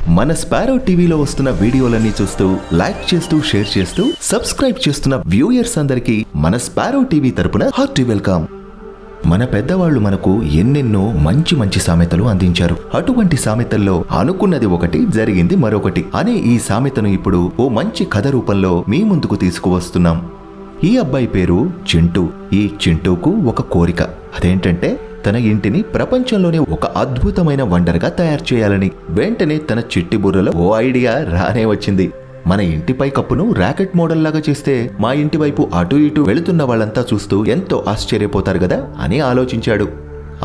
మన స్పారో టీవీలో వస్తున్న వీడియోలన్నీ చూస్తూ లైక్ చేస్తూ షేర్ చేస్తూ సబ్స్క్రైబ్ చేస్తున్న వ్యూయర్స్ అందరికీ మన స్పారో టీవీ తరపున హార్టీ వెల్కమ్. మన పెద్దవాళ్లు మనకు ఎన్నెన్నో మంచి మంచి సామెతలు అందించారు. అటువంటి సామెతల్లో అనుకున్నది ఒకటి జరిగింది మరొకటి అనే ఈ సామెతను ఇప్పుడు ఓ మంచి కథ రూపంలో మీ ముందుకు తీసుకువస్తున్నాం. ఈ అబ్బాయి పేరు చింటూ. ఈ చింటూకు ఒక కోరిక. అదేంటంటే తన ఇంటిని ప్రపంచంలోనే ఒక అద్భుతమైన వండర్గా తయారు చేయాలని. వెంటనే తన చిట్టి బుర్రలో ఓ ఐడియా రానే వచ్చింది. మన ఇంటిపై కప్పును ర్యాకెట్ మోడల్ లాగా చేస్తే మా ఇంటి వైపు అటు ఇటు వెళుతున్న వాళ్ళంతా చూస్తూ ఎంతో ఆశ్చర్యపోతారు కదా అని ఆలోచించాడు.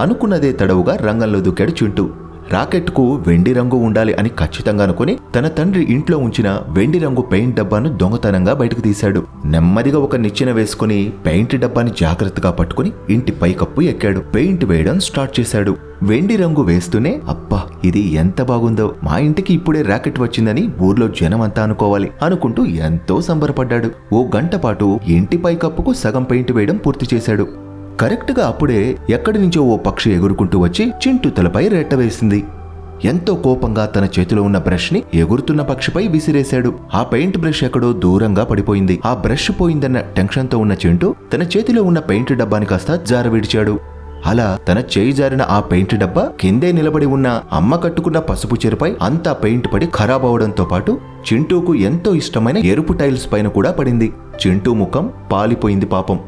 అనుకున్నదే తడవుగా రంగంలో దూకాడు చింటూ. రాకెట్ కు వెండి రంగు ఉండాలి అని ఖచ్చితంగా అనుకుని తన తండ్రి ఇంట్లో ఉంచిన వెండి రంగు పెయింట్ డబ్బాను దొంగతనంగా బయటకు తీశాడు. నెమ్మదిగా ఒక నిచ్చెన వేసుకుని పెయింట్ డబ్బాని జాగ్రత్తగా పట్టుకుని ఇంటి పైకప్పు ఎక్కాడు. పెయింట్ వేయడం స్టార్ట్ చేశాడు. వెండి రంగు వేస్తూనే అబ్బా ఇది ఎంత బాగుందో, మా ఇంటికి ఇప్పుడే రాకెట్ వచ్చిందని ఊర్లో జనమంతా అనుకోవాలి అనుకుంటూ ఎంతో సంబరపడ్డాడు. ఓ గంట పాటు ఇంటి పైకప్పుకు సగం పెయింట్ వేయడం పూర్తి చేశాడు. కరెక్ట్ గా అప్పుడే ఎక్కడి నుంచో ఓ పక్షి ఎగురుకుంటూ వచ్చి చింటూ తలపై రెట్ట వేసింది. ఎంతో కోపంగా తన చేతిలో ఉన్న బ్రష్ ని ఎగురుతున్న పక్షిపై విసిరేశాడు. ఆ పెయింట్ బ్రష్ ఎక్కడో దూరంగా పడిపోయింది. ఆ బ్రష్ పోయిందన్న టెన్షన్ తో ఉన్న చింటూ తన చేతిలో ఉన్న పెయింట్ డబ్బాని కాస్త జారవిడిచాడు. అలా తన చేయి జారిన ఆ పెయింట్ డబ్బా కిందే నిలబడి ఉన్న అమ్మ కట్టుకున్న పసుపు చెరుపై అంతా పెయింట్ పడి ఖరాబ్ అవడంతో పాటు చింటూకు ఎంతో ఇష్టమైన ఎరుపు టైల్స్ పైన కూడా పడింది. చింటూ ముఖం పాలిపోయింది పాపం.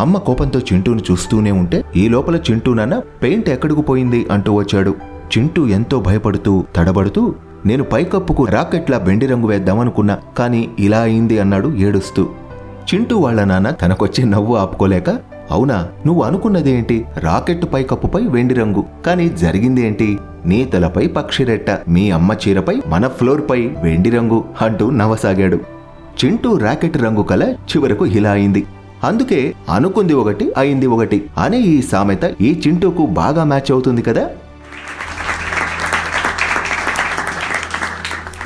అమ్మ కోపంతో చింటూను చూస్తూనే ఉంటే ఈ లోపల చింటూ నాన్న పెయింట్ ఎక్కడికి పోయింది అంటూ వచ్చాడు. చింటూ ఎంతో భయపడుతూ తడబడుతూ నేను పైకప్పుకు రాకెట్లా వెండి రంగు వేద్దామనుకున్నా, కానీ ఇలా అయింది అన్నాడు ఏడుస్తూ. చింటూ వాళ్ల నాన్న తనకొచ్చి నవ్వు ఆపుకోలేక అవునా నువ్వు అనుకున్నది ఏంటి, రాకెట్ పైకప్పుపై వెండి రంగు, కానీ జరిగింది ఏంటి, నీ తలపై పక్షిరెట్ట, మీ అమ్మ చీరపై మన ఫ్లోర్ పై వెండి రంగు అంటూ నవ్వసాగాడు. చింటూ రాకెట్ రంగు కల చివరకు ఇలా అయింది. అందుకే అనుకుంది ఒకటి అయింది ఒకటి అనే ఈ సామెత ఈ చింటూకు బాగా మ్యాచ్ అవుతుంది కదా.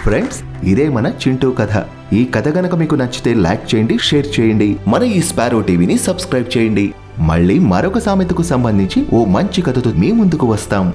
ఫ్రెండ్స్, ఇదే మన చింటూ కథ. ఈ కథ గనక మీకు నచ్చితే లైక్ చేయండి, షేర్ చేయండి, మన ఈ స్పారో టీవీని సబ్స్క్రైబ్ చేయండి. మళ్ళీ మరొక సామెతకు సంబంధించి ఓ మంచి కథతో మీ ముందుకు వస్తాం.